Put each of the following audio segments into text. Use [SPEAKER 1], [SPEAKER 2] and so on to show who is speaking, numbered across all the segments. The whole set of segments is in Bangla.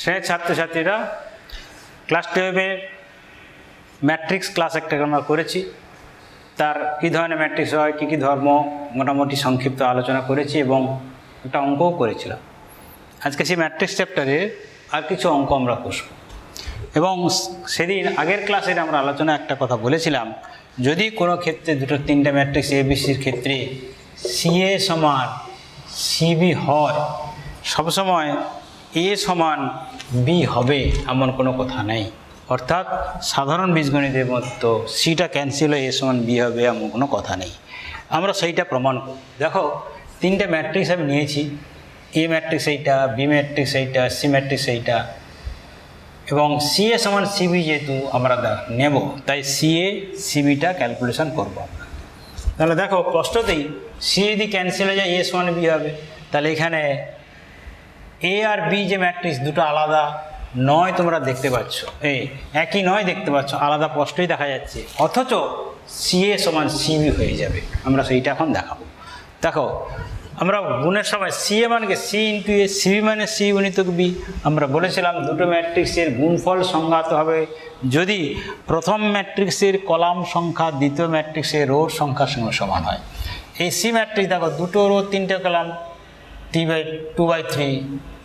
[SPEAKER 1] সে ছাত্রছাত্রীরা ক্লাস 12 ম্যাট্রিক্স ক্লাস একটা আমরা করেছি। তার কী ধরনের ম্যাট্রিক্স হয়, কী কী ধর্ম মোটামুটি সংক্ষিপ্ত আলোচনা করেছি এবং একটা অঙ্কও করেছিলাম। আজকে সেই ম্যাট্রিক্স চ্যাপ্টারে আর কিছু অঙ্ক আমরা কষব। এবং সেদিন আগের ক্লাসে আমরা আলোচনা একটা কথা বলেছিলাম, যদি কোনো ক্ষেত্রে দুটো তিনটা ম্যাট্রিক্স এবিসির ক্ষেত্রে সিএ সমান সিবি হয়, সবসময় এ সমান বি হবে এমন কোনো কথা নেই। অর্থাৎ সাধারণ বীজগণিতের মতো সিটা ক্যান্সেল হয়ে এ সমান বি হবে এমন কোনো কথা নেই। আমরা সেইটা প্রমাণ করব। দেখো, তিনটে ম্যাট্রিক্স আমি নিয়েছি, এ ম্যাট্রিক্স এইটা, বি ম্যাট্রিক্স এইটা, সি ম্যাট্রিক্স এইটা, এবং সিএ সমান সিবি যেহেতু আমরা নেব, তাই সিএ সিবিটা ক্যালকুলেশন করব আমরা। তাহলে দেখো, স্পষ্টতেই সি যদি ক্যান্সেল হয়ে যায় এ সমান বি হবে। তাহলে এখানে এ আর বি যে ম্যাট্রিক্স দুটো আলাদা নয়, তোমরা দেখতে পাচ্ছ, একই নয় দেখতে পাচ্ছ, আলাদা স্পষ্টই দেখা যাচ্ছে, অথচ সিএ সমান সিবি হয়ে যাবে। আমরা সেইটা এখন দেখাবো। দেখো, আমরা গুণের সময় সিএ মানকে সি ইন্টু এ, সিবি মানে সি গুণিতক বি। আমরা বলেছিলাম দুটো ম্যাট্রিক্সের গুণফল সংজ্ঞাত হবে যদি প্রথম ম্যাট্রিক্সের কলাম সংখ্যা দ্বিতীয় ম্যাট্রিক্সের রোর সংখ্যার সঙ্গে সমান হয়। এই সি ম্যাট্রিক্স দেখো, দুটো রো তিনটে কলাম, 2/3।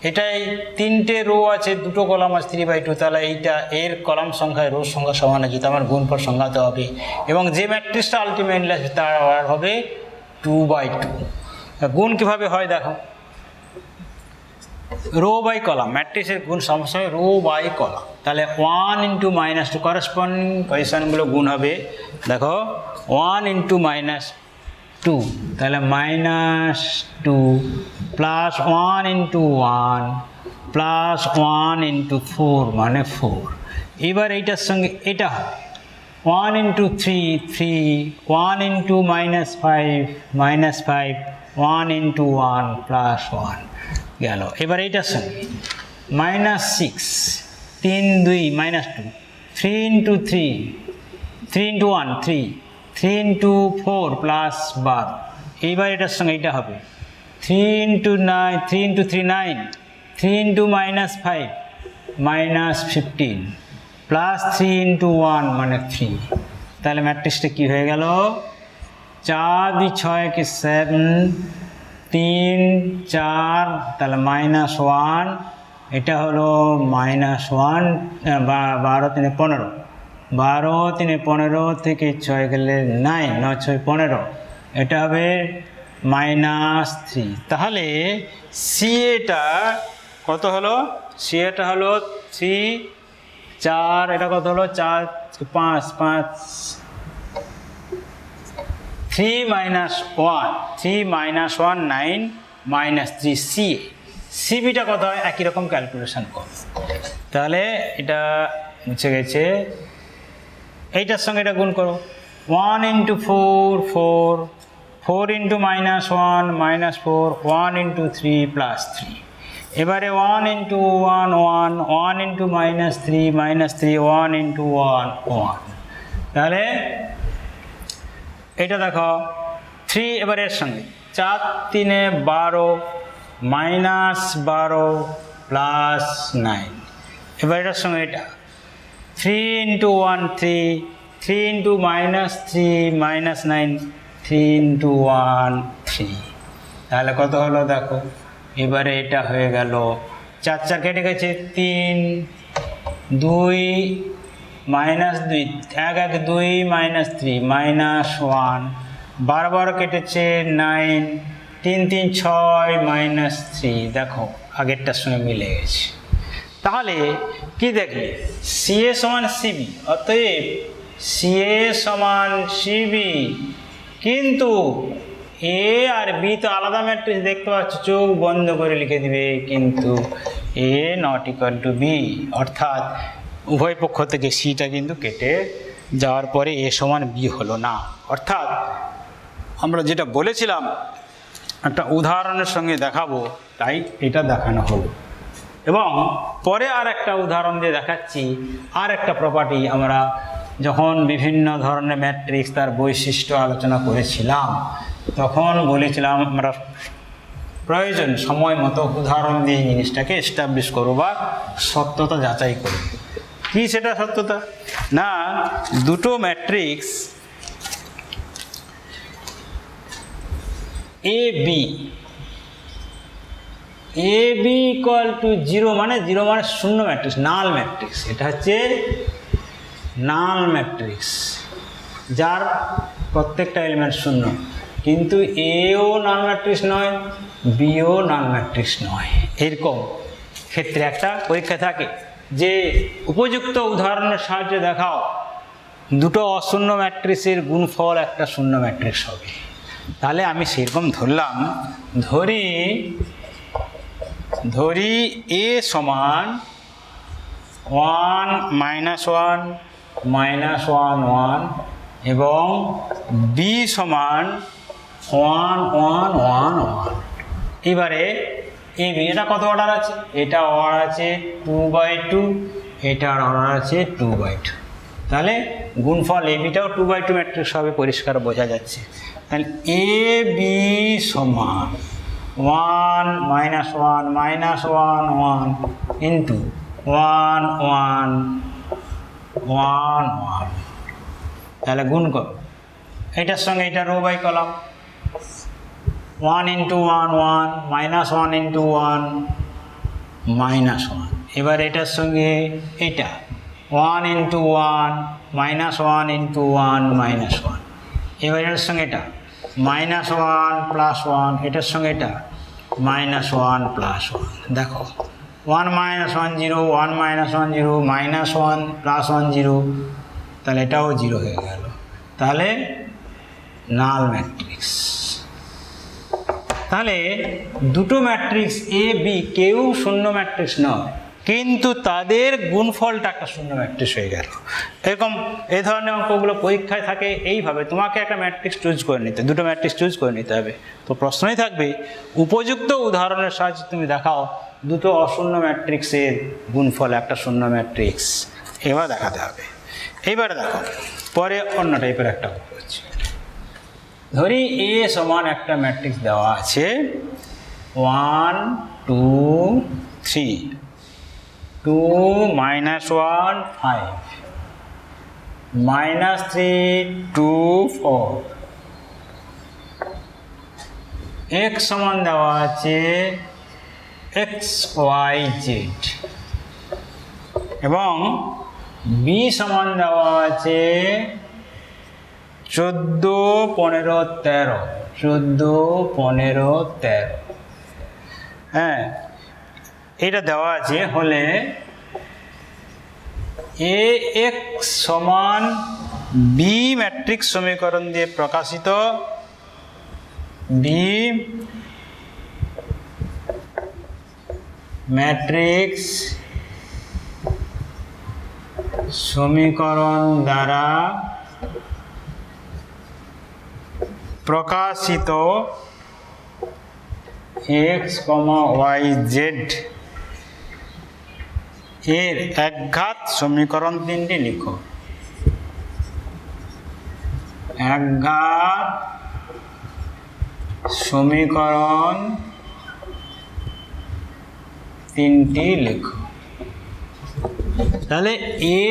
[SPEAKER 1] এটাই তিনটে রো আছে, দুটো কলাম আছে, 3/2। তাহলে এইটা এর কলাম সংখ্যায় রোর সংখ্যা সমান আছে, তো আমার গুণফল সংজ্ঞাত হবে। এবং যে ম্যাট্রিক্সটা আলটিমেটলি আসবে তার আর হবে 2/2। গুণ কীভাবে হয় দেখো, রো বাই কলাম, ম্যাট্রিক্সের গুণ সবসময় রো বাই কলাম। তাহলে 1 × -2 করেসপন্ডিং পজিশনগুলো গুণ হবে। দেখো, 1 × -2, তাহলে -2 প্লাস 1 × 1 প্লাস 1 × 4 মানে 4। এবার এইটার সঙ্গে এটা হবে 1 × 3, 3, 1 × -5, -5, 1 × 1 প্লাস 1 গেল। এবার এইটার সঙ্গে -6, 3, 2 -2, 3 × 3, 3 × 1 3, 3 × 4 প্লাস 12। এইবার এটার সঙ্গে এইটা হবে 3 × 9, 3 × 3 9, 3 × -5 -15 প্লাস 3 × 1 মানে 3। তাহলে ম্যাট্রিক্সটা কী হয়ে গেল? 4 × 6 = 7, 3 4, তাহলে -1, এটা হলো -1, 12 3 15, 12 3 15 থেকে 6 গেলে 9, 9 6 15, এটা হবে -3। তাহলে সিএটা কত হলো? সিএটা হলো 3, 4, এটা কত হলো? 4 5 5, 3 - 1, 3 - 1 9 -3 সিএ। সিবিটা কত হয়? একই রকম ক্যালকুলেশন কর। তাহলে এটা মুছে গেছে, এইটার সঙ্গে এটা গুণ করো, 1 × 4 4, 4 × -1 -4, 1 × 3 প্লাস 3। এবারে 1 × 1 1, 1 × -3 -3, 1 × 1 1। তাহলে এটা দেখো 3, এবার এর সঙ্গে 4 3 12, -12 প্লাস 9। এবার এটার সঙ্গে এটা 3 × 1 3, 3 × -3 -9, 3 × 1 3। তাহলে কত হলো দেখো, এবারে এটা হয়ে গেল 4 4 কেটে গেছে, 3 2 -2, 1 1 2 -3 -1, 12 12 কেটেছে 9, 3 3 6 -3। দেখো আগেরটার সঙ্গে মিলে গেছে। তাহলে কি দেখলে? সিএ সমান সিবি, অতএব সিএ সমান সিবি। কিন্তু এ আর বি তো আলাদা ম্যাট্রিক্স দেখতে পাচ্ছ, চোখ বন্ধ করে লিখে দিবে, কিন্তু এ নট ইকুয়াল টু বি, অর্থাৎ উভয় পক্ষ থেকে সিটা কিন্তু কেটে যাওয়ার পরে এ সমান বি হলো না। অর্থাৎ আমরা যেটা বলেছিলাম একটা উদাহরণের সঙ্গে দেখাবো, তাই এটা দেখানো হলো। এবং পরে আর একটা উদাহরণ দিয়ে দেখাচ্ছি আর একটা প্রপার্টি। আমরা যখন বিভিন্ন ধরনের ম্যাট্রিক্স তার বৈশিষ্ট্য আলোচনা করেছিলাম, তখন বলেছিলাম আমরা প্রয়োজন সময় মতো উদাহরণ দিয়ে জিনিসটাকে এস্টাবলিশ করো বা সত্যতা যাচাই করো। কি সেটা সত্যতা? না, দুটো matrix A B equal to 0 মানে 0 মানে শূন্য ম্যাট্রিক্স, নাল ম্যাট্রিক্স। এটা হচ্ছে নাল ম্যাট্রিক্স যার প্রত্যেকটা এলিমেন্ট শূন্য, কিন্তু এও নাল ম্যাট্রিক্স নয়, বিও নাল ম্যাট্রিক্স নয়। এরকম ক্ষেত্রে একটা পরীক্ষা থাকে যে উপযুক্ত উদাহরণের সাহায্যে দেখাও দুটো অশূন্য ম্যাট্রিক্সের গুণফল একটা শূন্য ম্যাট্রিক্স হবে। তাহলে আমি সেরকম ধরলাম, ধরি এ সমান 1 -1 -1 1 এবং বি সমান 1 1 1 1। এবারে এ বি এটা কত অর্ডার আছে? এটা অর্ডার আছে 2/2, এটার অর্ডার আছে 2/2। তাহলে গুণফল এ বিটাও 2/2 ম্যাট্রিক্স হবে, পরিষ্কার বোঝা যাচ্ছে। তাহলে এ বি সমান 1 -1 -1 1 ইন্টু 1 1 1 1। তাহলে গুণ কর, এটার সঙ্গে এটা রো বাই কলাম, 1 × 1 1 -1 × 1 -1। এবার এটার সঙ্গে এটা 1 × 1 -1 × 1 -1। এবার এটার সঙ্গে এটা -1 + 1, এটার সঙ্গে এটা -1 + 1। দেখো 1 -1 0 1 -1 0 -1 + 1 0, তাহলে এটাও 0 হয়ে গেল। তাহলে নাল ম্যাট্রিক্স। তাহলে দুটো ম্যাট্রিক্স এ বি কেউ শূন্য ম্যাট্রিক্স নয়, কিন্তু তাদের গুণফলটা একটা শূন্য ম্যাট্রিক্স হয়ে গেল। এরকম এই ধরনের অঙ্কগুলো পরীক্ষায় থাকে এইভাবে। তোমাকে একটা ম্যাট্রিক্স চুজ করে নিতে, দুটো ম্যাট্রিক্স চুজ করে নিতে হবে। তো প্রশ্নই থাকবে উপযুক্ত উদাহরণের সাহায্যে তুমি দেখাও দুটো অশূন্য ম্যাট্রিক্সের গুণফল একটা শূন্য ম্যাট্রিক্স। এবার দেখাতে হবে। এইবারে দেখো, পরে অন্য টাইপের একটা অঙ্ক হচ্ছে। ধরি এ সমান একটা ম্যাট্রিক্স দেওয়া আছে 1 2 3 2 -1 5 -3 2 4। x সমান দেওয়া আছে x y z এবং b সমান দেওয়া আছে 14 15 13 14 15 13। হ্যাঁ, এটা দেওয়া আছে হলে এ এক্স সমান বি ম্যাট্রিক্স সমীকরণ দিয়ে প্রকাশিত বি ম্যাট্রিক্স সমীকরণ দ্বারা প্রকাশিত x, y, z এর একঘাত সমীকরণ তিনটি লিখো। একঘাত সমীকরণ তিনটি লিখো। তাহলে এ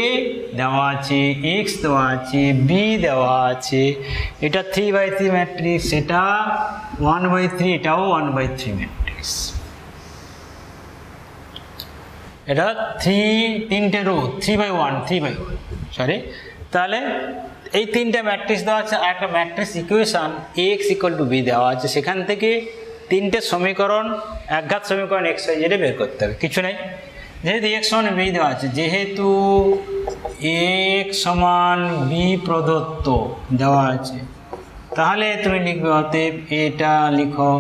[SPEAKER 1] দেওয়া আছে, এক্স দেওয়া আছে, বি দেওয়া আছে, এটা 3/3 ম্যাট্রিক্স, এটা 1/3, এটাও 1/3 ম্যাট্রিক্স। এটা তিনটে রো 3/1 সরি। তাহলে এই তিনটে ম্যাট্রিক্স দেওয়া আছে, আর একটা ম্যাট্রিক্স ইকুয়েশন এক্স = বি দেওয়া আছে। সেখান থেকে তিনটে সমীকরণ একঘাত সমীকরণ এক্স y z বের করতে হবে। কিছু নেই, যেহেতু x সমান বি দেওয়া আছে, যেহেতু x সমান বি প্রদত্ত দেওয়া আছে, তাহলে তুমি লিখবে অতএব এটা লিখো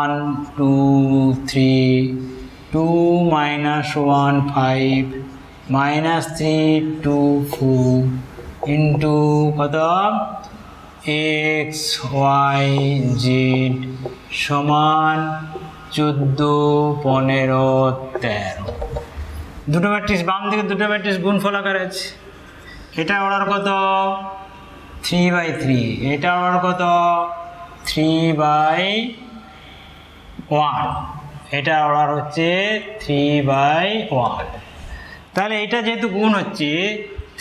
[SPEAKER 1] 1 2 3 2 -1 5 -3 2 4 ইন্টু কত x y z সমান 14 15 13। দুটো ম্যাট্রিক্স বাম দিকে, দুটো ম্যাট্রিক্স গুণফল আকারে আছে। এটা অর্ডার কত 3/3, এটা অর্ডার কত 3/3। 1, এটা অর্ডার হচ্ছে 3/1। তাহলে এটা যেহেতু গুণ হচ্ছে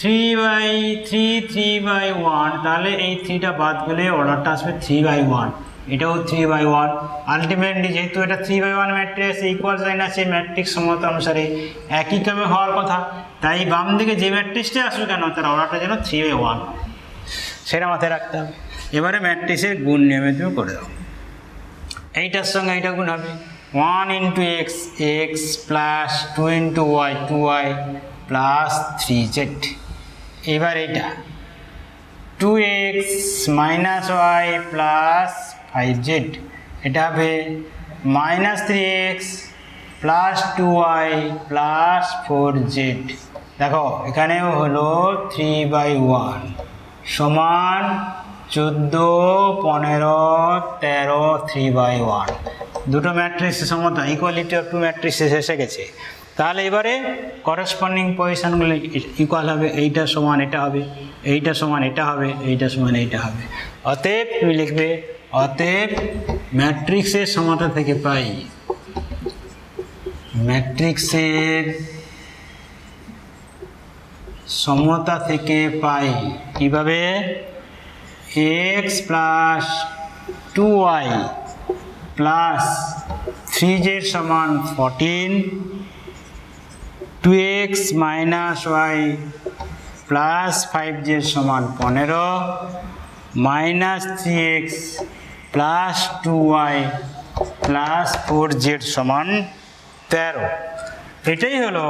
[SPEAKER 1] 3/1, তাহলে এই 3টা বাদ গেলে অর্ডারটা আসবে 3/1, এটাও 3/1। আলটিমেটলি যেহেতু এটা 3/1 ম্যাট্রিক্স, ইকুয়াল সাইন আছে, ম্যাট্রিক্স সমতা অনুসারে একই ক্রমে হওয়ার কথা, তাই বাম দিকে যে ম্যাট্রিক্সটা আসবে কেন তার অর্ডারটা যেন 3/1, সেটা মাথায় রাখতে হবে। এবারে ম্যাট্রিক্সের গুণ নিয়মে তুমি করে দাও, এইটার সঙ্গে এইটা গুণ হবে 1 × x x plus 2 × y 2y plus 3z। এবার এটা 2x minus y plus 5z, এটা হবে minus 3x plus 2y plus 4z। দেখো এখানেও হলো 3/1 সমান 14, 15, 13, 3/1। দুটো ম্যাট্রিক্সের সমতা, ইকুয়ালিটি অফ টু ম্যাট্রিক্সেস এসে গেছে। তাহলে এবারে করসপন্ডিং পজিশনগুলো ইকুয়াল হবে, এইটা সমান এটা হবে, এইটা সমান এটা হবে, এইটা সমান এইটা হবে। অতএব তুমি লিখবে, অতএব ম্যাট্রিক্সের সমতা থেকে পাই, ম্যাট্রিক্সের সমতা থেকে পাই কিভাবে, x plus 2y plus 3z সমান 14, 2x minus y plus 5z সমান 15, minus 3x plus 2y plus 4z সমান 13। এটাই হলো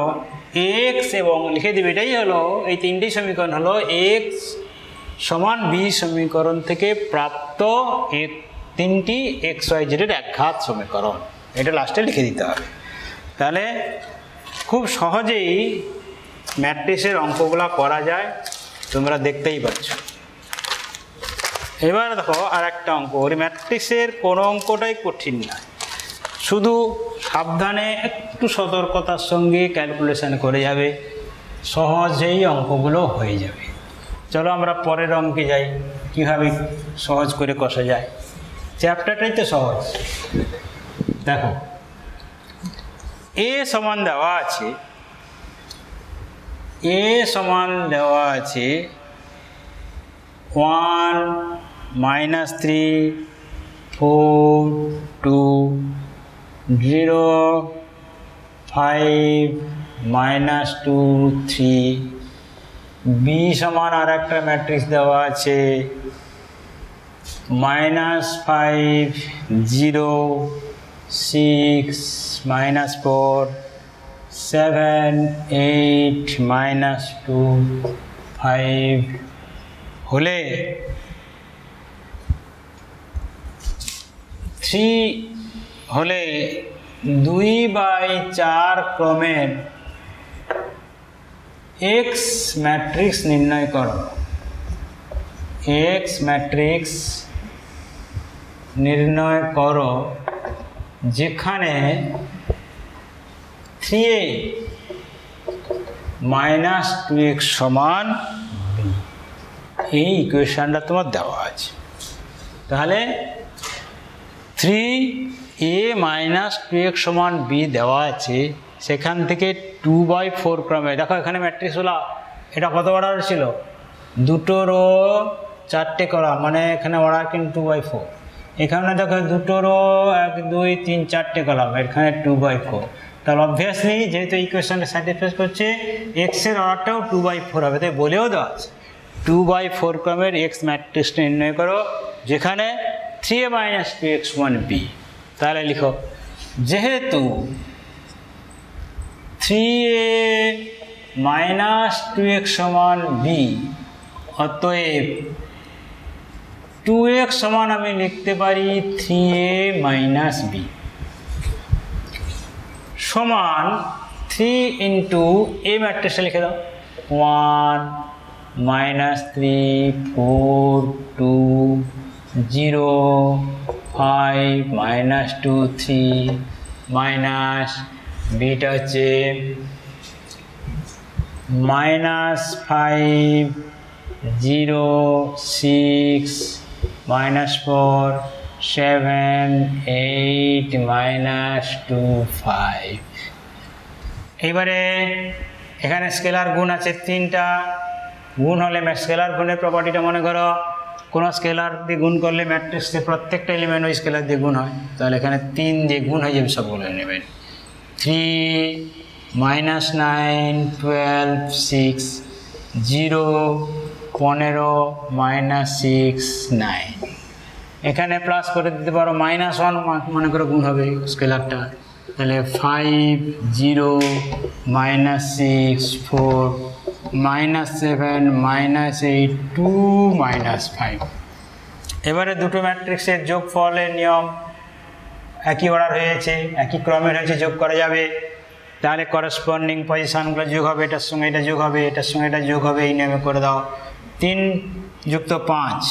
[SPEAKER 1] x, এবং লিখে দেবে এটাই হলো, এই তিনটি সমীকরণ হলো x সমান b সমীকরণ থেকে প্রাপ্ত তিনটি xyz এর একঘাত সমীকরণ। এটা লাস্টে লিখে দিতে হবে। তাহলে খুব সহজেই ম্যাট্রিক্সের অঙ্কগুলো করা যায়, তোমরা দেখতেই পাচ্ছ। এবার দেখো আর একটা অঙ্ক, ওই ম্যাট্রিক্সের কোনো অঙ্কটাই কঠিন না, শুধু সাবধানে একটু সতর্কতার সঙ্গে ক্যালকুলেশন করে যাবে, সহজেই অঙ্কগুলো হয়ে যাবে। চলো আমরা পরের অঙ্কে যাই, কীভাবে সহজ করে কষা যায়। চ্যাপ্টারটাই তো সহজ। দেখো এ সমান দেওয়া আছে, এ সমান দেওয়া আছে 1 -3 4 2 0 5 -2 3। বি সমান আর একটা ম্যাট্রিক্স দেওয়া আছে -5 0 6 -4 7 8 -2 5 হলে 3 হলে 2/4 ক্রমের এক্স ম্যাট্রিক্স নির্ণয় করো। এক্স ম্যাট্রিক্স নির্ণয় করো যেখানে 3a - 2x সমান b। এই ইকুয়েশনটা তোমার দেওয়া আছে। তাহলে 3a - 2x সমান b দেওয়া আছে, সেখান থেকে 2/4 ক্রমে, দেখো এখানে ম্যাট্রিক্স হলো, এটা কত অর্ডার ছিল, দুটো রো 4টে করা, মানে এখানে অর্ডার কিন্তু 2/4। এখানে দেখো দুটো রো 1 2 3 4টে কলাম, এখানে 2/4। তাহলে অবভিয়াসলি যেহেতু ইকুয়েশনটা স্যাটিসফাই করছে, এক্সের অর্ডারটাও 2/4 হবে, তাই বলেও দেওয়া আছে 2/4 ক্রমের এক্স ম্যাট্রিক্স নির্ণয় করো যেখানে 3a - 2x সমান b। তাহলে লিখো, যেহেতু 3a - 2x সমান b, অতএব 2x সমান আমি লিখতে পারি 3a - b সমান 3 × a ম্যাট্রিক্সটা লিখে দাও, 1 -3 4 2 0 5 -2 3 মাইনাস বিটা হচ্ছে -5 0 6 -4 7 8 মাইনাস 2 5। এবারে এখানে স্কেলার গুণ আছে 3টা, গুণ হলে স্কেলার গুণের প্রপার্টিটা মনে করো কোনো স্কেলার দিয়ে গুণ করলে ম্যাট্রিক্সের প্রত্যেকটা এলিমেন্ট ওই স্কেলার দিয়ে গুণ হয়, তাহলে এখানে 3 দিয়ে গুণ হয়ে যাবে সবগুলো নেবেন। 3 -9 12 6 0 15 -6 9। এখানে প্লাস করে দিতে পারো -1 মনে করো গুণ হবে স্কেলারটা, তাহলে 5 0 -6 4 -7 -8 2 -5। এবারে দুটো ম্যাট্রিক্সের যোগফলের নিয়ম একই অর্ডার হয়েছে, একই ক্রমের হয়েছে, যোগ করা যাবে, তাহলে করসপন্ডিং পজিশানগুলো যোগ হবে, এটার সঙ্গে এটা যোগ হবে, এটার সঙ্গে এটা যোগ হবে, এই নিয়মে করে দাও। 3 যুক্ত 5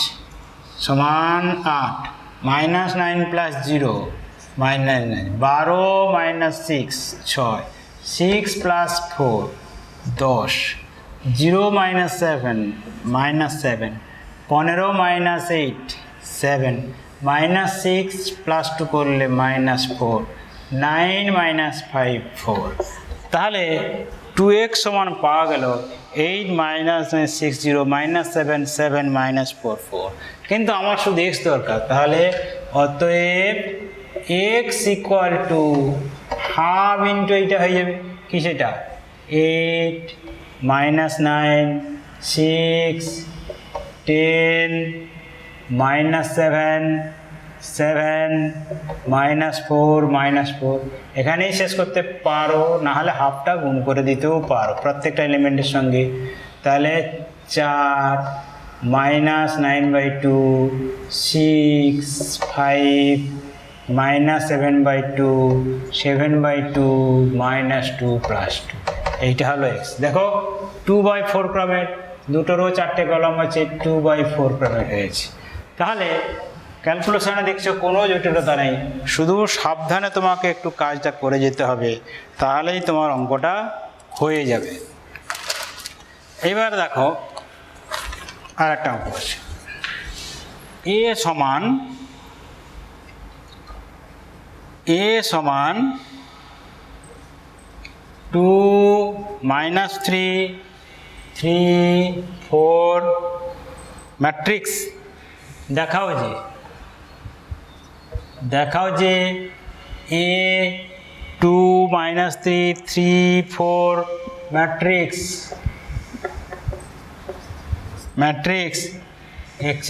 [SPEAKER 1] সমান 8 -9 প্লাস 0 -9 12 -6 6 6 প্লাস 4 10 0 -7 -7 15 -8 7 -6 প্লাস 2 করলে -4 9 -5 4। তাহলে 2x সমান পাওয়া গেল 8 -6 0 -7 7 -4 4। কিন্তু আমার শুধু x দরকার, তাহলে অতএব x equal to half into এইটা হয়ে যাবে কি, সেটা 8 -9 6 10 -7 7 -4 -4। এখানেই শেষ করতে পারো, না হলে হাফটা গুণ করে দিতেও পারো প্রত্যেকটা এলিমেন্টের সঙ্গে। তাহলে 4 -9/2 6 5 -7/2 7/2 -2 প্লাস 2। এইটা হলো x। দেখো 2/4 ক্রমের, দুটোরও 4টে কলম আছে, 2/4 ক্রমের হয়েছে। তাহলে ক্যালকুলেশনে দেখছো কোনো জটিলতা নেই, শুধু সাবধানে তোমাকে একটু কাজটা করে যেতে হবে, তাহলেই তোমার অঙ্কটা হয়ে যাবে। এবার দেখো আর একটা অঙ্ক আছে, a সমান 2 -3 3 4 ম্যাট্রিক্স। দেখাও যে a 2 -3 3 4 matrix x²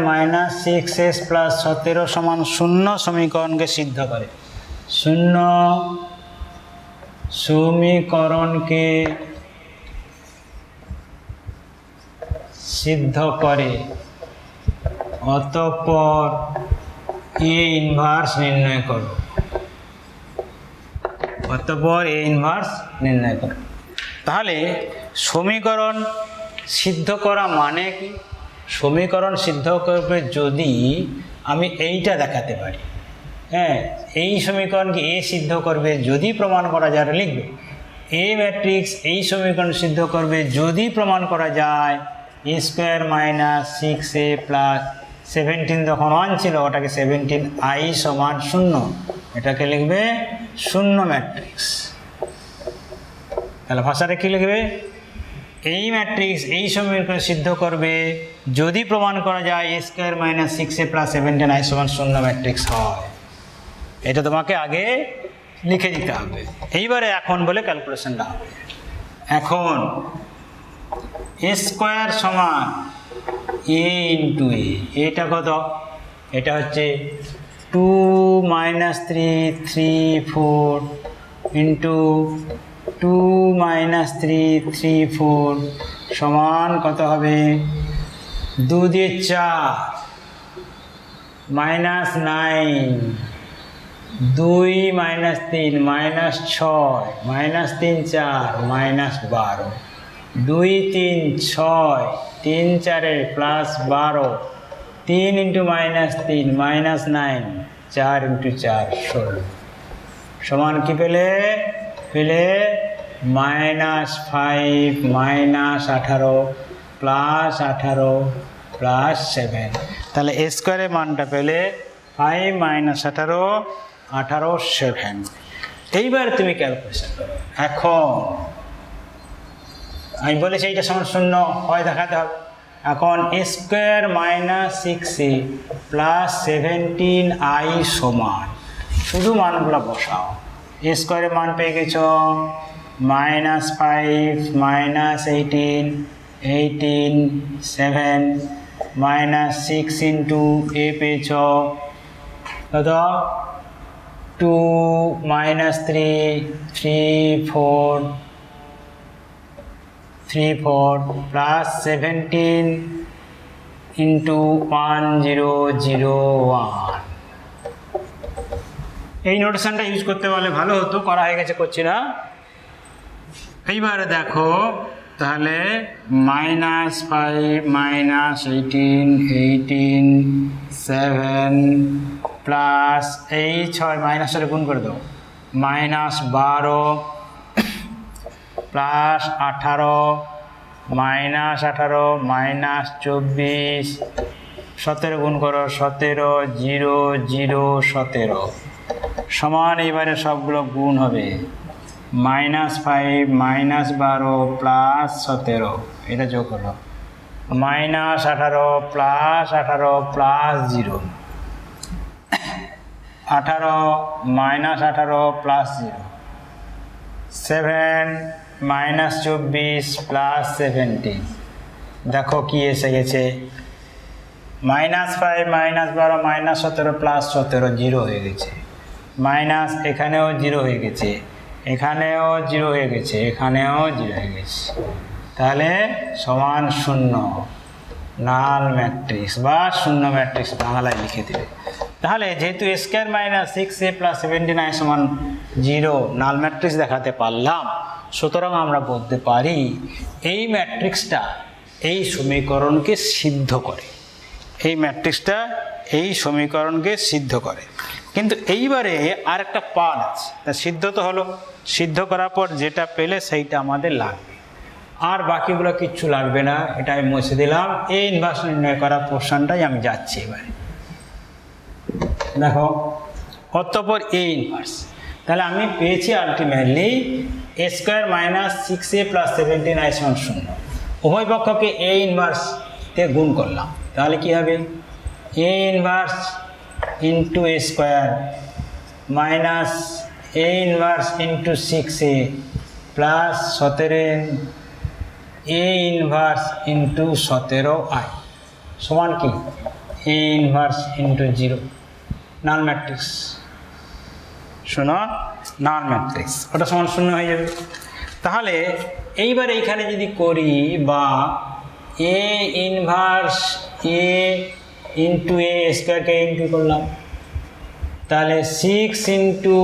[SPEAKER 1] -6s plus 17 সমান 0 সমীকরণকে সিদ্ধ করে। 0 সমীকরণকে সিদ্ধ করে, অতঃপর A ইনভার্স নির্ণয় করো। তাহলে সমীকরণ সিদ্ধ করা মানে কি? সমীকরণ সিদ্ধ করবে যদি আমি এইটা দেখাতে পারি, হ্যাঁ, এই সমীকরণকে A সিদ্ধ করবে যদি প্রমাণ করা যায়, লিখবে A ম্যাট্রিক্স এই সমীকরণ সিদ্ধ করবে যদি প্রমাণ করা যায় a² -6a প্লাস 17 যখন 1 ছিল ওটাকে 17i সমান 0, এটাকে লিখবে 0 ম্যাট্রিক্স। তাহলে ভাষাটা কি লিখবে? এই ম্যাট্রিক্স এই সমীকরণ সিদ্ধ করবে যদি প্রমাণ করা যায় a² -6a প্লাস 17i সমান 0 ম্যাট্রিক্স হয়। এটা তোমাকে আগে লিখে দিতে হবে। এইবারে এখন বলে ক্যালকুলেশনটা হবে। এখন a² সমান a ইন্টু a, এটা কত? এটা হচ্ছে 2 -3 3 4 ইন্টু 2 -3 3 4 সমান কত হবে? 2 দিয়ে 4 -9 2 -3 -6 -3 4 -12 2 3 6 3 4 প্লাস 12 3 ইন্টু -3 -9 4 ইন্টু 4 16 সমান কি পেলে? -5 -18 প্লাস 18 প্লাস 7। তাহলে a² এর মানটা পেলে 5 মাইনাস 18, 18 7। এইবার তুমি ক্যালকুলেশন করো। এখন আমি বলেছি এইটা সমান শূন্য হয় দেখাতে হবে। এখন a square minus 6a plus 17i সমান, শুধু মানগুলো বসাও। a স্কোয়ারের মান পেয়ে গেছ -5 মাইনাস 18, 18 7 মাইনাস 6 ইন্টু a পেয়েছ কত 2 মাইনাস 3 3 4 3 4 প্লাস 17 ইন্টু 1001। এই নোটেশনটা ইউজ করতে পারলে ভালো হতো, করা হয়ে গেছে, করছি না। এইবারে দেখো তাহলে -5 মাইনাস 18 18 7 প্লাস এই 6 মাইনাসের গুণ করে দাও -12 প্লাস 18 মাইনাস 18 মাইনাস 24 17 গুণ করো 17 0 0 17 সমান। এবারে সবগুলো গুণ হবে -5 মাইনাস 12 প্লাস 17, এটা যোগ হলো -18 plus 18 plus 0 18 minus 18 plus 0 7 minus 24 plus 17। দেখো কি এসে গেছে -5 মাইনাস 12 মাইনাস 17 প্লাস 17 0 হয়ে গেছে, মাইনাস এখানেও 0 হয়ে গেছে, এখানেও 0 হয়ে গেছে, এখানেও 0 হয়ে গেছে, তাহলে সমান 0, নাল ম্যাট্রিক্স বা শূন্য ম্যাট্রিক্স বাংলায় লিখে দেবে। তাহলে যেহেতু a square minus 6a plus 17i সমান 0 নাল ম্যাট্রিক্স দেখাতে পারলাম, সুতরাং আমরা বলতে পারি এই ম্যাট্রিক্সটা এই সমীকরণকে সিদ্ধ করে, এই ম্যাট্রিক্সটা এই সমীকরণকে সিদ্ধ করে। কিন্তু এইবারে আর একটা পার্ট আছে, তা সিদ্ধ তো হলো, সিদ্ধ করার পর যেটা পেলে সেইটা আমাদের লাগবে, আর বাকিগুলো কিচ্ছু লাগবে না, এটা আমি মুছে দিলাম। এই ইনভার্স নির্ণয় করার পোর্শনটাই আমি যাচ্ছি এবারে। দেখো অতঃপর এ ইনভার্স, তাহলে আমি পেয়েছি ultimately a square minus 6a plus 17i সমান 0। উভয় পক্ষকে এ ইনভার্সতে গুণ করলাম, তাহলে কি হবে a inverse into a square minus a inverse into 6a plus 17 a inverse into 17i সমান কি a inverse into 0, null matrix. শোনো, নাল ম্যাট্রিক্স ওটা সমান 0 হয়ে যাবে। তাহলে এইবার এইখানে যদি করি বা a inverse a into a স্কোয়ারকে ইন্টু করলাম, তাহলে 6 into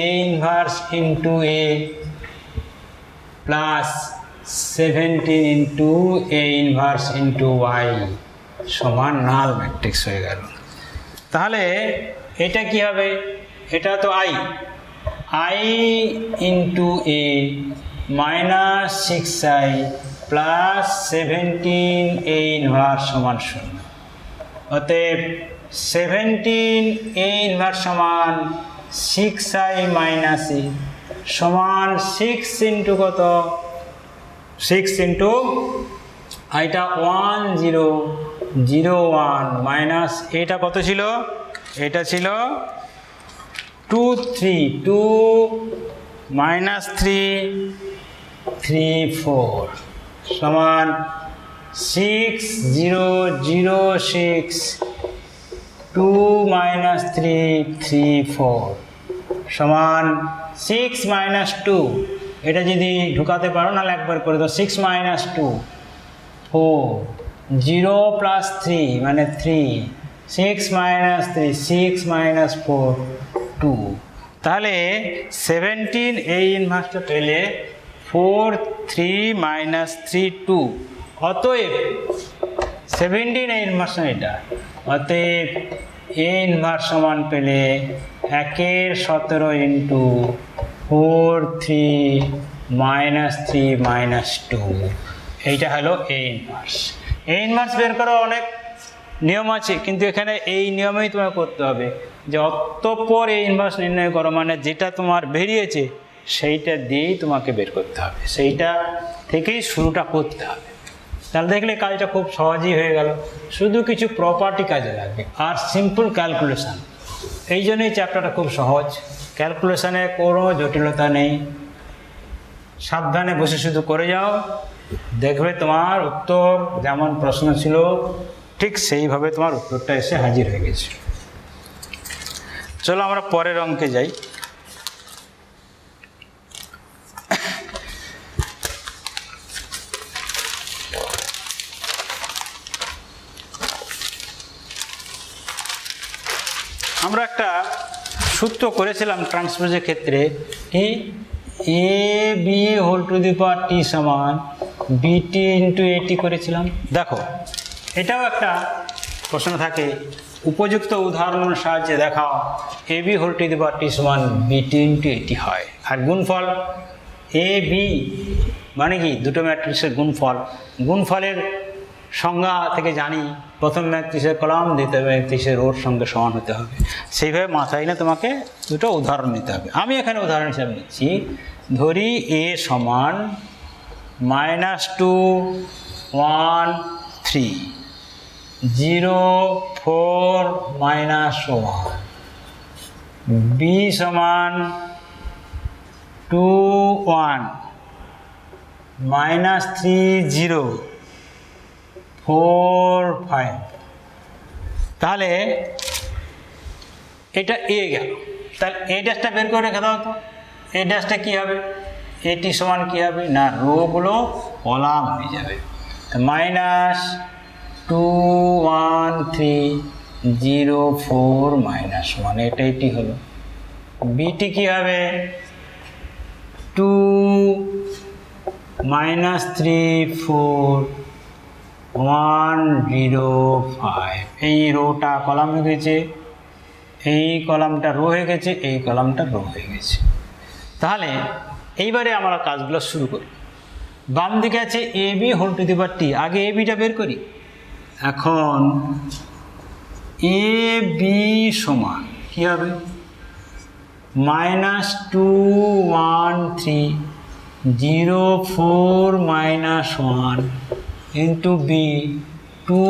[SPEAKER 1] a inverse into a plus 17 into a inverse into y সমান নাল ম্যাট্রিক্স হয়ে গেল। তাহলে এটা কি হবে, এটা তো i into a minus 6i plus 17 a inverse সমান 0। অতএব 17 a ইনভার্স সমান 6i মাইনাস a সমান 6 ইন্টু কত, 6 ইন্টু এটা 1001 মাইনাস এটা কত ছিল, এটা ছিল 2 3 2 মাইনাস 3 3 4 সমান 6 0 0 6 2 মাইনাস 3 3 4 সমান 6 মাইনাস 2, এটা যদি ঢুকাতে পারো নাহলে একবার করে দাও, 6 মাইনাস 2 4 0 প্লাস 3 মানে 3 6 মাইনাস 3 6 মাইনাস 4 2। তাহলে 17 এই ইনভার্সটা পেলে 4 3 মাইনাস 3 2, অতএব 17 এই ইনভার্স এটা, অতএব এ ইনভার্স সমান পেলে 1 17 ইন্টু 4 3 মাইনাস 3 মাইনাস 2, এইটা হলো এ ইনভার্স। এ ইনভার্স বের করা অনেক নিয়ম আছে, কিন্তু এখানে এই নিয়মেই তোমার করতে হবে যে অতঃপর এই ইনভার্স নির্ণয় করো, মানে যেটা তোমার বেরিয়েছে সেইটা দিয়েই তোমাকে বের করতে হবে, সেইটা থেকেই শুরুটা করতে হবে। তাহলে দেখলে কাজটা খুব সহজই হয়ে গেল, শুধু কিছু প্রপার্টি কাজে লাগবে আর সিম্পল ক্যালকুলেশান। এই জন্যই চ্যাপ্টারটা খুব সহজ, ক্যালকুলেশানে কোনো জটিলতা নেই। সাবধানে বসে শুধু করে যাও, দেখবে তোমার উত্তর যেমন প্রশ্ন ছিল ঠিক সেইভাবে তোমার উত্তরটা এসে হাজির হয়ে গেছে। চলো আমরা পরের অঙ্কে যাই। আমরা একটা সূত্র করেছিলাম ট্রান্সপোজের ক্ষেত্রে, কি A B whole to the পাওয়ার টি সমান বিটি ইন্টু এটি করেছিলাম। দেখো এটাও একটা প্রশ্ন থাকে, উপযুক্ত উদাহরণের সাহায্যে দেখাও A B whole to the পাওয়ার টি সমান বিটি ইন্টু এটি হয়। আর গুণফল এ বি মানে কি দুটো ম্যাট্রিক্সের গুণফল। গুণফলের সংজ্ঞা থেকে জানি প্রথম ম্যাট্রিক্সের কলাম দ্বিতীয় ম্যাট্রিক্সের রোর সঙ্গে সমান হতে হবে। সেইভাবে মাথায় না তোমাকে দুটো উদাহরণ নিতে হবে। আমি এখানে উদাহরণ হিসাবে নিচ্ছি, ধরি এ সমান -2 1 3 0 4 -1, বি সমান 2 1 -3 0 4 5। তাহলে এটা এ গেল, তাহলে এ ড্যাশটা বের করে রেখে দাও তো। এ ড্যাশটা কী হবে, এটি সমান কী হবে না রোগুলো কলাম হয়ে যাবে। -2 1 3 0 4 -1, এটা এটি হলো। বিটি কী হবে 2 -3 4 1 0 5। এই রোটা কলাম হয়ে গেছে, এই কলামটা রো হয়ে গেছে, এই কলামটা রো হয়ে গেছে। তাহলে এইবারে আমরা কাজগুলো শুরু করি। বাম দিকে আছে A B whole to the পাওয়ার টি, আগে এ বিটা বের করি। এখন এ বি সমান কী হবে -2 1 3 0 4 -1 ইন্টু বি 2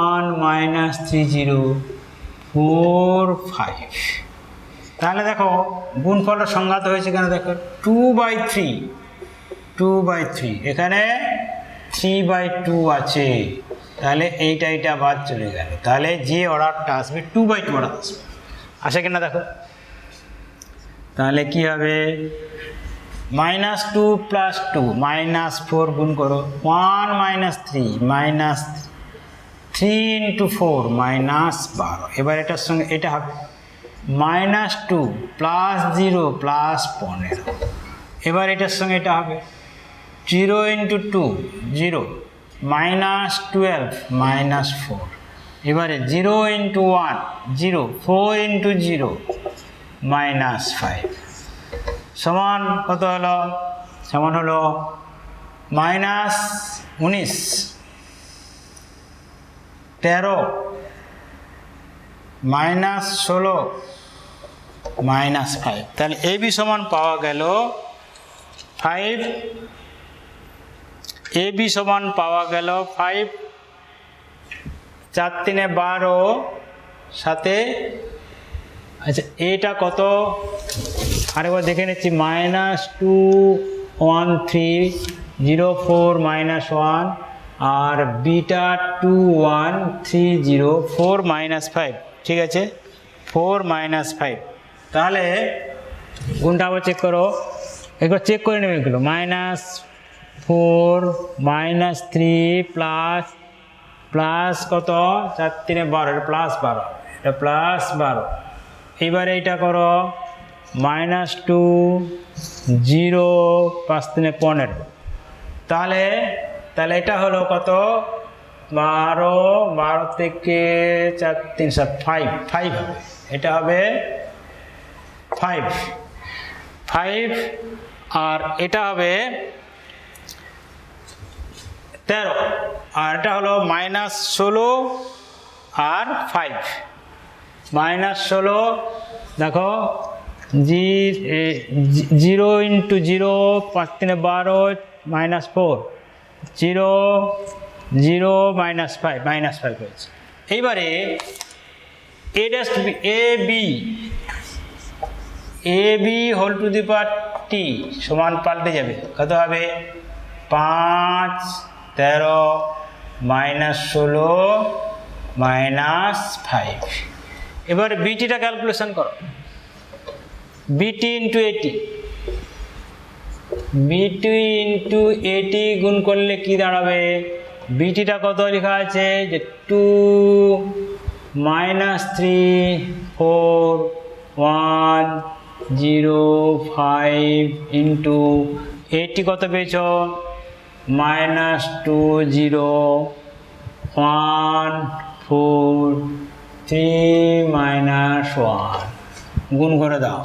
[SPEAKER 1] 1 -3 0 4 5। তাহলে দেখো গুণফলটা সংজ্ঞাত হয়েছে কেন, দেখো 2/3 এখানে 3/2 আছে, তাহলে এইটা বাদ চলে গেল। তাহলে যে অর্ডারটা আসবে 2/2 অর্ডার আসবে, আসে কিনা দেখো। তাহলে কি হবে -2 + 2 -4 গুণ করো 1 -3 -3 × 4 -12। এবার এটার সঙ্গে এটা হবে -2 + 0 + 15। এবার এটার সঙ্গে এটা হবে 0 × 2 0 -12 -4। এবারে 0 × 1 0 4 × 0 -5 সমান কত হলো, সমান হলো -19 13 -16 -5। তাহলে এ বি সমান পাওয়া গেল 5, এ বি সমান পাওয়া গেল 5, 4 3 12 সাথে। আচ্ছা এটা কত আরেকবার দেখে নিচ্ছি, -2 1 3 0 4 -1 আর বিটা 2 1 3 0 4 -5, ঠিক আছে 4 -5। তাহলে গুণটা আবার চেক করো, একবার চেক করে নেবে এগুলো, -4 -3 প্লাস কত 4 3 12, এটা +12, এটা +12। এবারে এইটা করো -2 0 5 3 15। তাহলে এটা হলো কত 12 থেকে 4 3 7 5 হবে, এটা হবে 5 আর এটা হবে 13 আর এটা হলো -16 আর 5 -16 দেখো 0 × 0 5 × 3 12 -4 0 0 -5 -5 হয়েছে। এইবারে ab whole to the power t সমান পাল্টে যাবে, কত হবে 5 13 -16 -5। এবার বিটিটা ক্যালকুলেশন করো, বিটি × এটি, বিটি × এটি গুণ করলে কি দাঁড়াবে, বিটিটা কত লেখা আছে যে 2 -3 4 1 0 5 ইন্টু এটি কত পেয়েছ -2 0 1 4 3 -1 গুণ করে দাও,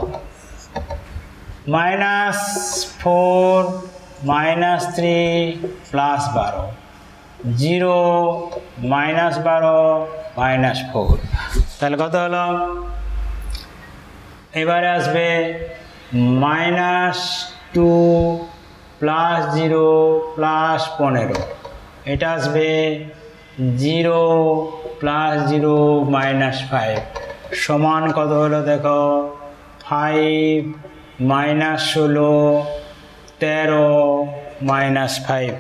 [SPEAKER 1] -4 -3 +12 0 -12 -4, তাহলে কত হলো, এবারে আসবে -2 +0 +15, এটা আসবে 0 +0 -5 সমান কত হলো দেখো 5 -16 13 -5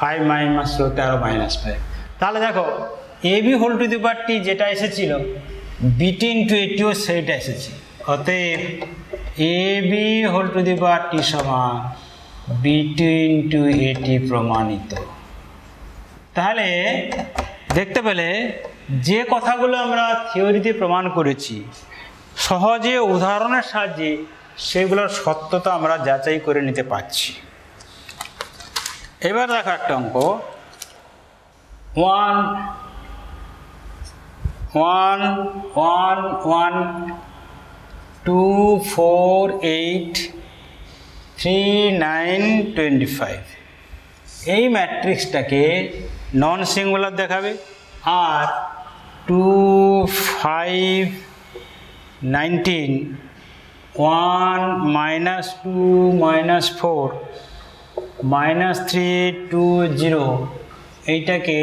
[SPEAKER 1] 5 -16 13 -5। তাহলে দেখো ab whole to the power t যেটা এসেছিল বিটি × এটিও সেইটা এসেছে, অতএব ab whole to the power t সমান বিটি × এটি প্রমাণিত। তাহলে দেখতে পেলে যে কথাগুলো আমরা থিওরিতে প্রমাণ করেছি সহজে উদাহরণের সাহায্যে সেগুলোর সত্যতা আমরা যাচাই করে নিতে পারছি। এবার দেখো একটা অঙ্ক 1 1 1 1 2 4 8 3 9 25 এই ম্যাট্রিক্সটাকে নন সিঙ্গুলার দেখাবে, আর 2 5 19 1 -2 -4 -3 2 0 এইটাকে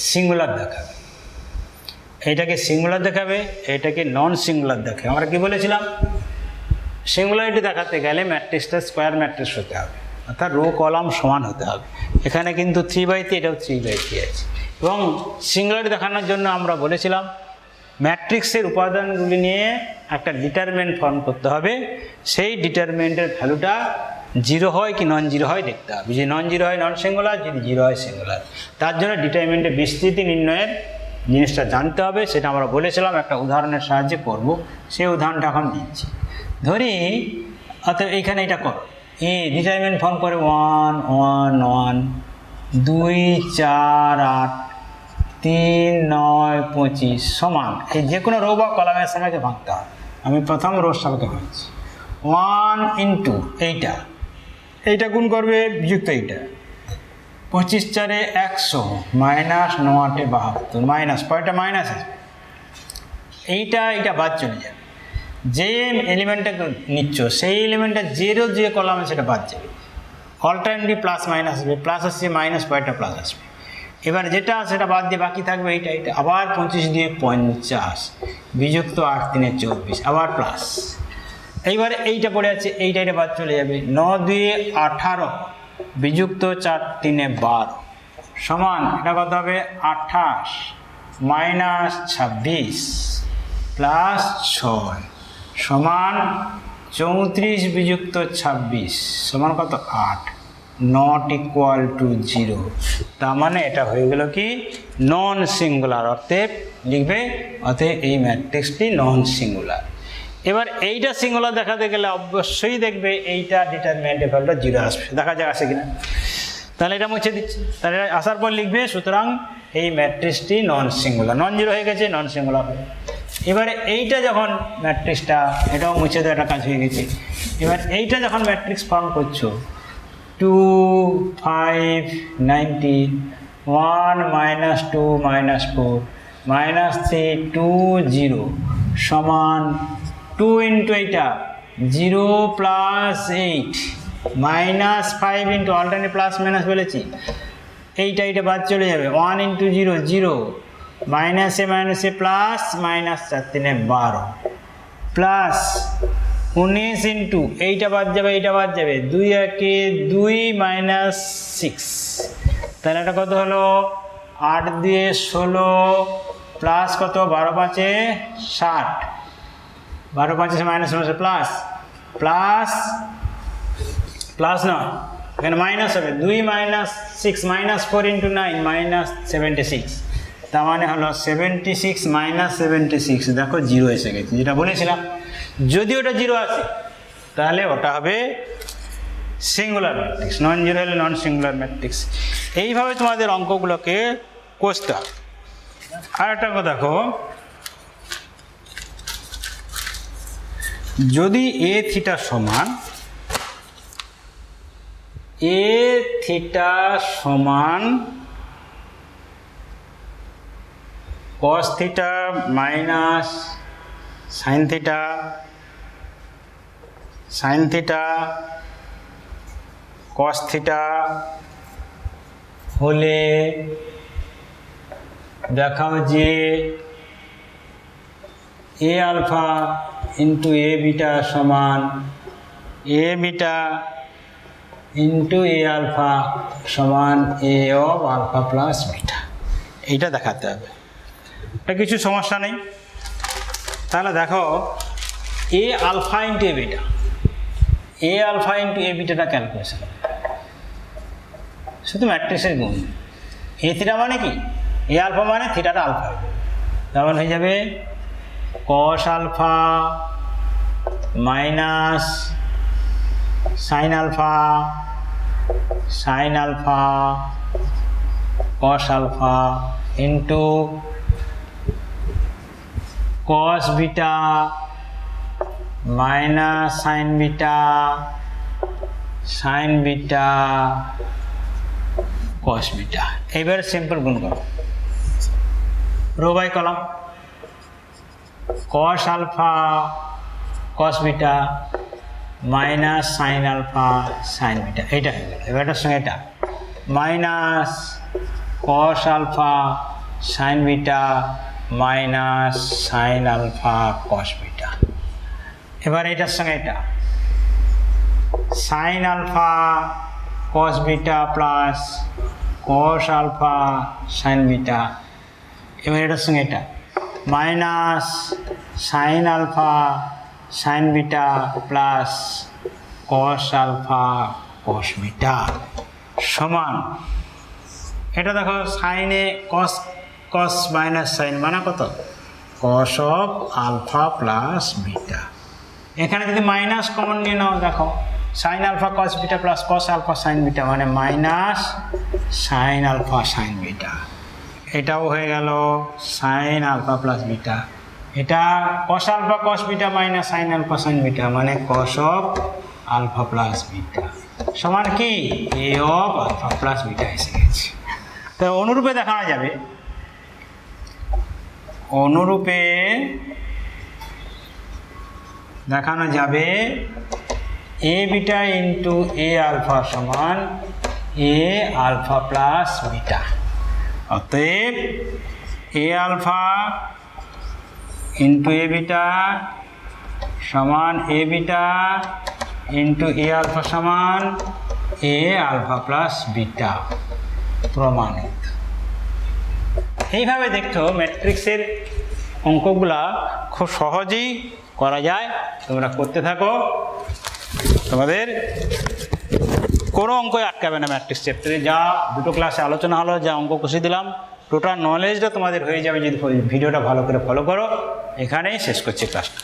[SPEAKER 1] সিঙ্গুলার দেখাবে, এইটাকে সিঙ্গুলার দেখাবে, এটাকে নন সিঙ্গুলার দেখাবে। আমরা কি বলেছিলাম, সিঙ্গুলারিটি দেখাতে গেলে ম্যাট্রিক্সটা স্কোয়ার ম্যাট্রিক্স হতে হবে, অর্থাৎ রো কলাম সমান হতে হবে। এখানে কিন্তু 3/3, এটাও 3/3 আছে। এবং সিঙ্গুলারিটি দেখানোর জন্য আমরা বলেছিলাম ম্যাট্রিক্সের উপাদানগুলি নিয়ে একটা ডিটারমিনেন্ট ফর্ম করতে হবে, সেই ডিটারমিনেন্টের ভ্যালুটা 0 হয় কি নন জিরো হয় দেখতে হবে, যদি নন জিরো হয় নন সিঙ্গুলার, যদি 0 হয় সিঙ্গুলার। তার জন্য ডিটারমিনেন্টের বিস্তৃতি নির্ণয়ের জিনিসটা জানতে হবে, সেটা আমরা বলেছিলাম একটা উদাহরণের সাহায্যে করব, সেই উদাহরণটা এখন দিচ্ছি। ধরি অর্থাৎ এইখানে এটা করো, ডিটারমিনেন্ট ফর্ম করে 1 1 1 2 4 8 3 9 25 সমান এই যে কোনো রো বা কলামের সময়কে ভাঙতে হবে। আমি প্রথম রোর সাথে ভাঙছি 1 ইন্টু এইটা গুণ করবে বিযুক্ত এইটা 25 4 100 মাইনাস 9 8 72 মাইনাস কয়টা মাইনাস আছে, এইটা বাদ চলে যাবে। যে এলিমেন্টটা নিচ্ছ সেই এলিমেন্টটা যে কলামে সেটা বাদ যাবে, অল্টারনেটলি প্লাস মাইনাস আসবে, প্লাস আসছে মাইনাস কয়টা প্লাস আসবে। এবার যেটা সেটা বাদ দিয়ে বাকি থাকবে এইটা আবার 25 দিয়ে 50 বিযুক্ত 8 3 24 আবার প্লাস। এইবার এইটা পড়ে আছে, এইটা বাদ চলে যাবে, 9 2 18 বিযুক্ত 4 3 12 সমান এটা কত হবে 28 মাইনাস 26 প্লাস 6 সমান 34 বিযুক্ত 26 সমান কত 8 নট ইকুয়াল টু 0। তার মানে এটা হয়ে গেল কি নন সিঙ্গুলার, অতএব লিখবে অতএব এই ম্যাট্রিক্সটি নন সিঙ্গুলার। এবার এইটা সিঙ্গুলার দেখাতে গেলে অবশ্যই দেখবে এইটা ডিটারমিনেন্টের ভ্যালুটা 0 আসবে, দেখা যাক আসে কিনা। তাহলে এটা মুছে দিচ্ছি, তাহলে আসার পর লিখবে সুতরাং এই ম্যাট্রিক্সটি নন সিঙ্গুলার, নন জিরো হয়ে গেছে, নন সিঙ্গুলার হবে। এবারে এইটা যখন ম্যাট্রিক্সটা এটাও মুছে দেওয়া একটা কাজ হয়ে গেছে। এবার এইটা যখন ম্যাট্রিক্স ফর্ম করছো 2 5 19 1 -2 -4 -3 2 0 সমান 2 ইন্টু এইটা 0 plus 8 -5 into alternate plus minus বলেছি, এইটা বাদ চলে যাবে, 1 ইন্টু 0 0 মাইনাসে মাইনাসে প্লাস -4 3 12 প্লাস 19 ইন্টু এইটা বাদ যাবে 2 একে 2 -6, তাহলে এটা কত হলো 8 দিয়ে 16 প্লাস কত 12 5 60, 12 5 মাইনাস প্লাস প্লাস প্লাস না এখানে মাইনাস হবে, 2 -6 -4 ইন্টু 9 -76, তার মানে হলো 76 -76, দেখো 0 এসে গেছে, যেটা বলেছিলাম যদি ওটা 0 আসে তাহলে ওটা হবে সিঙ্গুলার ম্যাট্রিক্স, নন জিরো হলে নন সিঙ্গুলার ম্যাট্রিক্স। এইভাবে তোমাদের অঙ্কগুলোকে কষতে হবে। আর একটা কথা দেখো, যদি এ থিটা সমান cos theta minus sin theta cos theta হলে দেখাও যে এ আলফা ইন্টু এ বিটা সমান এ বিটা ইন্টু এ আলফা সমান এ অফ আলফা প্লাস বিটা, এইটা দেখাতে হবে। এটা কিছু সমস্যা নেই। তাহলে দেখো এ আলফা ইন্টু এ বিটা, এ আলফা ইন্টু এ বিটাটা ক্যালকুলেশন হবে, শুধু ম্যাট্রিক্সের গুণ। এ থিটা মানে কি, এ আলফা মানে থিটাটা আলফা, তাহলে হয়ে যাবে cos alpha minus sin alpha cos alpha into cos beta minus sin beta cos beta. এবার সিম্পল গুণ করো, row by column, cos alpha cos beta minus sin alpha sin beta, এইটা হয়ে গেল। এবারটার সঙ্গে এটা minus cos alpha sin beta minus sin alpha cos beta. এবার এটার সঙ্গে এটা sin alpha cos beta plus cos alpha sin beta. এবার এটার সঙ্গে এটা minus sin alpha sin beta plus cos alpha cos beta সমান, এটা দেখো সাইনে cos মাইনাস সাইন মানে কত, cos of alpha plus beta. এখানে যদি মাইনাস কমন নিয়ে নাও, দেখো sin alpha cos beta plus cos alpha sin beta মানে minus sin alpha sin beta. এটাও হয়ে গেল sin আলফা প্লাস বিটা, এটা cos alpha cos beta minus sin alpha sin beta মানে cos of alpha plus beta সমান কি a of alpha plus beta এসে গেছে। তো অনুরূপে দেখানো যাবে, a beta into a alpha সমান a আলফা প্লাস বিটা। অতএব a alpha into a beta সমান a beta into a alpha সমান a আলফা প্লাস বিটা প্রমাণিত। এইভাবে দেখো ম্যাট্রিক্সের অঙ্কগুলা খুব সহজেই করা যায়, তোমরা করতে থাকো, তোমাদের কোনো অঙ্কই আটকাবে না। ম্যাট্রিক্স চ্যাপ্টারে যা দুটো ক্লাসে আলোচনা হলো, যা অঙ্ক কষে দিলাম, টোটাল নলেজটা তোমাদের হয়ে যাবে যদি ভিডিওটা ভালো করে ফলো করো। এখানেই শেষ করছি ক্লাসটা।